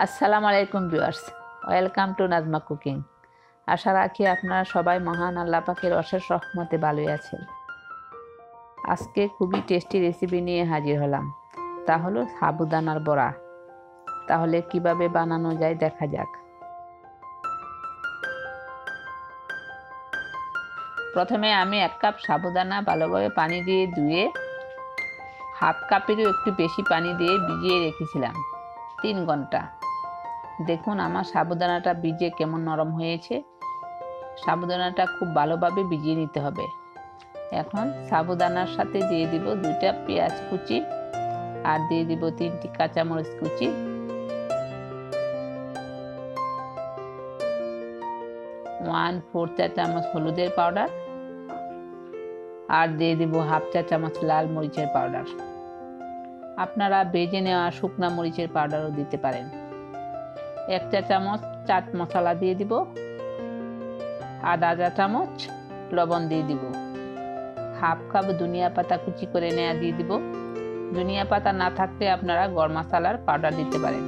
আসসালামু আলাইকুম viewers, welcome to Nazma cooking. আশা রাখি আপনারা সবাই মহান আল্লাহ পাকের অশেষ রহমতে ভালোই আছেন। আজকে খুবই টেস্টি রেসিপি নিয়ে হাজির হলাম, তা হলো সাবুদানার বড়া। তাহলে কিভাবে বানানো যায় দেখা যাক। প্রথমে আমি 1 কাপ সাবুদানা ভালোভাবে পানি দিয়ে ধুয়ে হাফ কাপেরও একটু বেশি পানি দিয়ে ভিজিয়ে রেখেছিলাম 3 ঘন্টা। দেখুন আমার সাবুদানাটা ভিজে কেমন নরম হয়েছে। সাবুদানাটা খুব ভালোভাবে ভিজিয়ে নিতে হবে। এখন সাবুদানার সাথে দিয়ে দিব 2টা পেঁয়াজ কুচি আর দিয়ে দিব 3টি কাঁচামরিচ কুচি, 1/4 চা চামচ হলুদের পাউডার আর দিয়ে দিব হাফ চা চামচ লাল মরিচের পাউডার। আপনারা ভেজে নেওয়া শুকনা মরিচের পাউডারও দিতে পারেন। 1 চা চামচ চাট মশলা দিয়ে দিব, আধা চা চামচ লবণ দিয়ে দিব, হাফ কাপ ধনিয়া পাতা কুচি করে নেওয়া দিয়ে দিব। ধনিয়া পাতা না থাকলে আপনারা গরম মশলার পাউডার দিতে পারেন।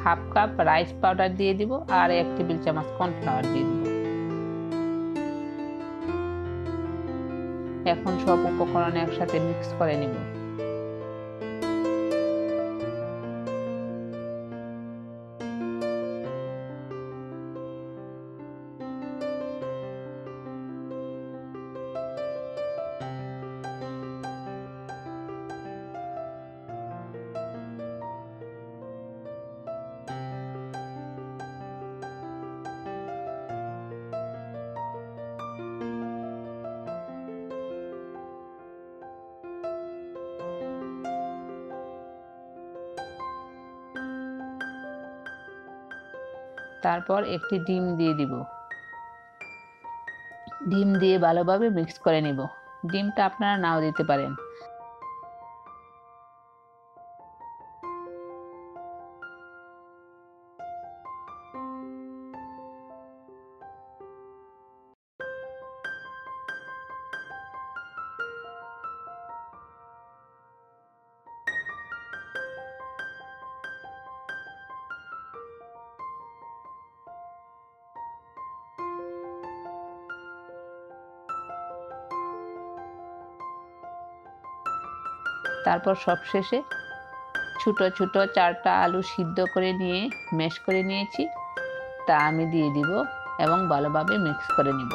হাফ কাপ রাইস পাউডার দিয়ে দিব আর 1 টেবিল চামচ কর্নফ্লাওয়ার দিয়ে দিব। এখন সব উপকরণ একসাথে মিক্স করে নিব। তারপর একটি ডিম দিয়ে দিব। ডিম দিয়ে ভালোভাবে মিক্স করে নিব। ডিমটা আপনারা নাও দিতে পারেন। তারপর সবশেষে ছোট ছোট 4টা আলু সিদ্ধ করে নিয়ে ম্যাশ করে নিয়েছি, তা আমি দিয়ে দিব এবং ভালোভাবে মিক্স করে নিব।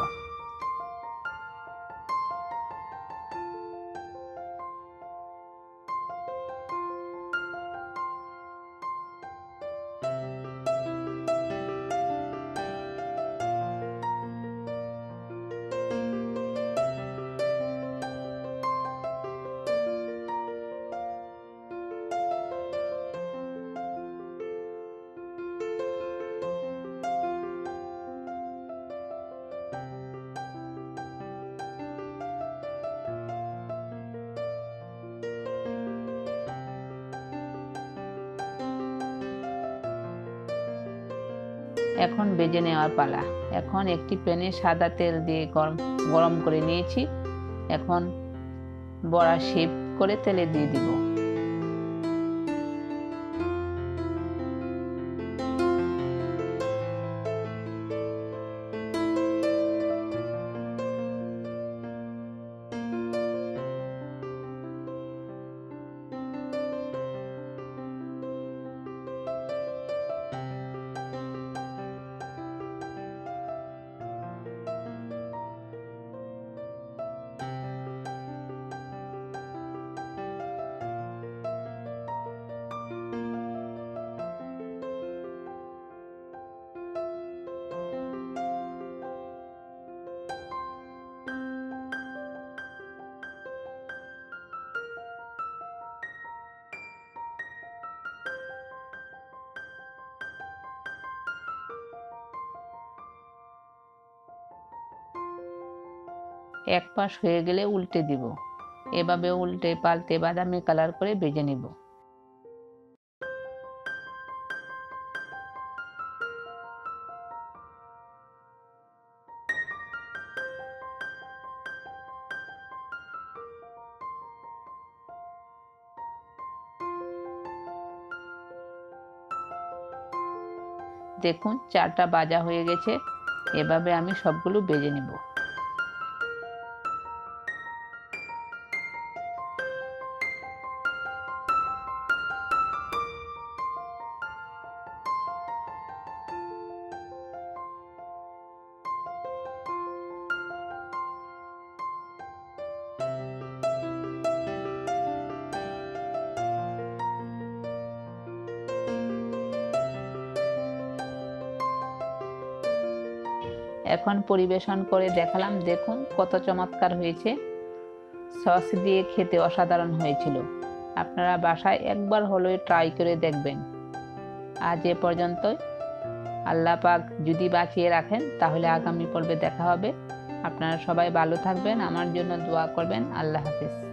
এখন ভেজে নেওয়ার পালা। এখন একটি প্যানে সাদা তেল দিয়ে গরম করে নিয়েছি। এখন বড়া শেপ করে তেলে দিয়ে দিব। এক পাশ হয়ে গেলে উল্টে দিব। এভাবে উল্টে পাল্টে বাদামি কালার করে ভেজে নিব। দেখুন 4টা ভাজা হয়ে গেছে। এভাবে আমি সবগুলো ভেজে নেব। এখন পরিবেশন করে দেখালাম, দেখুন কত চমৎকার হয়েছে। সস দিয়ে খেতে অসাধারণ হয়েছিল। আপনারা বাসায় একবার হলেও ট্রাই করে দেখবেন। আজ এ পর্যন্তই। আল্লাহ পাক যদি বাঁচিয়ে রাখেন তাহলে আগামী পর্বে দেখা হবে। আপনারা সবাই ভালো থাকবেন, আমার জন্য দোয়া করবেন। আল্লাহ হাফেজ।